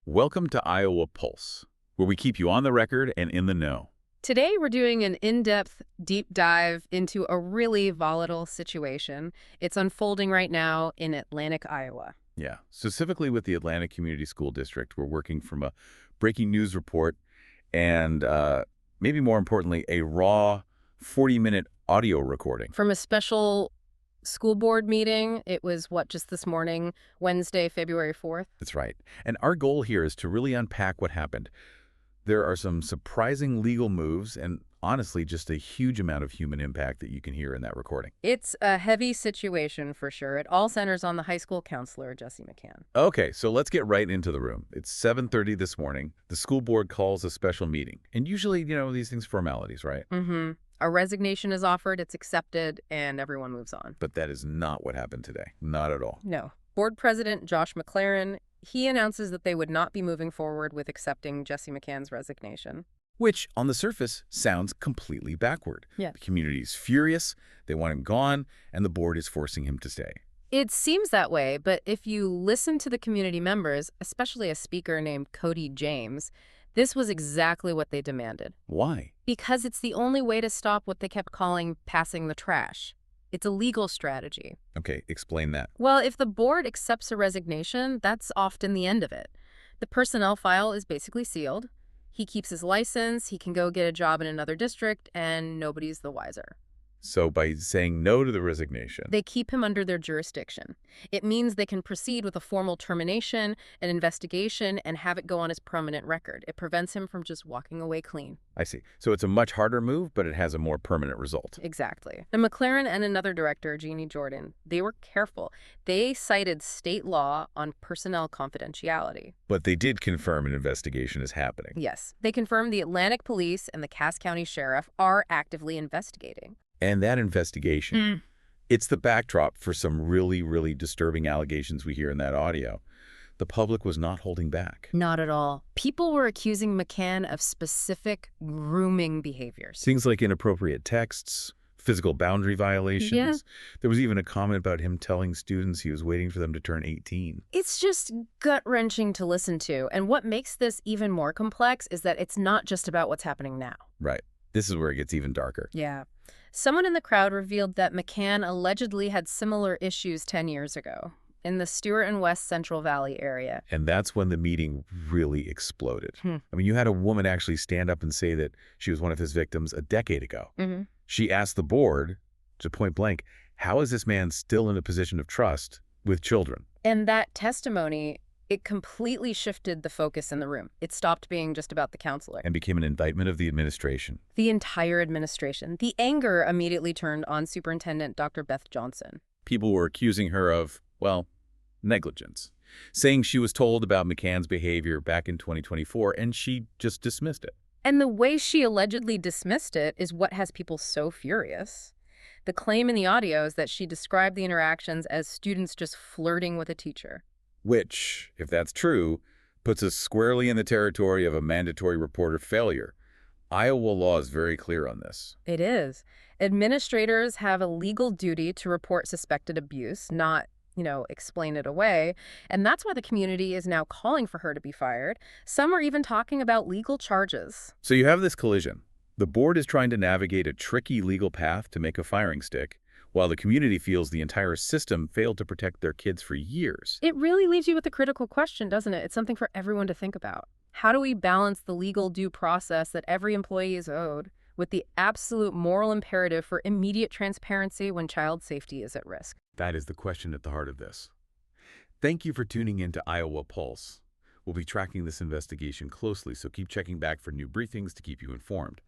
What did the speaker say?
Welcome to Iowa Pulse, where we keep you on the record and in the know. Today, we're doing an in-depth, deep dive into a really volatile situation. It's unfolding right now in Atlantic, Iowa. Yeah, specifically with the Atlanta Community School District, we're working from a breaking news report and maybe more importantly, a raw 40-minute audio recording. From a special school board meeting, it was, just this morning, Wednesday, February 4th? That's right. And our goal here is to really unpack what happened. There are some surprising legal moves and honestly just a huge amount of human impact that you can hear in that recording. It's a heavy situation for sure. It all centers on the high school counselor, Jesse McCann. Okay, so let's get right into the room. It's 7:30 this morning. The school board calls a special meeting. And usually, these things formalities, right? Mm-hmm. A resignation is offered, it's accepted, and everyone moves on. But that is not what happened today. Not at all. No. Board President Josh McLaren, he announces that they would not be moving forward with accepting Jesse McCann's resignation. Which, on the surface, sounds completely backward. Yeah. The community's furious, they want him gone, and the board is forcing him to stay. It seems that way, but if you listen to the community members, especially a speaker named Cody James, this was exactly what they demanded. Why? Because it's the only way to stop what they kept calling passing the trash. It's a legal strategy. Okay, explain that. Well, if the board accepts a resignation, that's often the end of it. The personnel file is basically sealed. He keeps his license, he can go get a job in another district, and nobody's the wiser. So by saying no to the resignation, They keep him under their jurisdiction. It means they can proceed with a formal termination, an investigation, and have it go on his permanent record. It prevents him from just walking away clean. I see. So it's a much harder move, but it has a more permanent result. Exactly. And McLaren and another director, Jeannie Jordan, they were careful. They cited state law on personnel confidentiality. But they did confirm an investigation is happening. Yes. They confirmed the Atlantic Police and the Cass County Sheriff are actively investigating. And that investigation, it's the backdrop for some really, really disturbing allegations we hear in that audio. The public was not holding back. Not at all. People were accusing McCann of specific grooming behaviors. Things like inappropriate texts, physical boundary violations. Yeah. There was even a comment about him telling students he was waiting for them to turn 18. It's just gut-wrenching to listen to. And what makes this even more complex is that it's not just about what's happening now. Right. This is where it gets even darker. Yeah. Someone in the crowd revealed that McCann allegedly had similar issues 10 years ago in the Stewart and West Central Valley area. And that's when the meeting really exploded. I mean, you had a woman actually stand up and say that she was one of his victims a decade ago. Mm-hmm. She asked the board, to point blank, how is this man still in a position of trust with children? And that testimony, it completely shifted the focus in the room. It stopped being just about the counselor. And became an indictment of the administration. The entire administration. The anger immediately turned on Superintendent Dr. Beth Johnson. People were accusing her of, well, negligence, saying she was told about McCann's behavior back in 2024, and she just dismissed it. And the way she allegedly dismissed it is what has people so furious. The claim in the audio is that she described the interactions as students just flirting with a teacher. Which, if that's true, puts us squarely in the territory of a mandatory reporter failure. Iowa law is very clear on this. It is. Administrators have a legal duty to report suspected abuse, not, explain it away. And that's why the community is now calling for her to be fired. Some are even talking about legal charges. So you have this collision. The board is trying to navigate a tricky legal path to make a firing stick, while the community feels the entire system failed to protect their kids for years. It really leaves you with a critical question, doesn't it? It's something for everyone to think about. How do we balance the legal due process that every employee is owed with the absolute moral imperative for immediate transparency when child safety is at risk? That is the question at the heart of this. Thank you for tuning in to Iowa Pulse. We'll be tracking this investigation closely, so keep checking back for new briefings to keep you informed.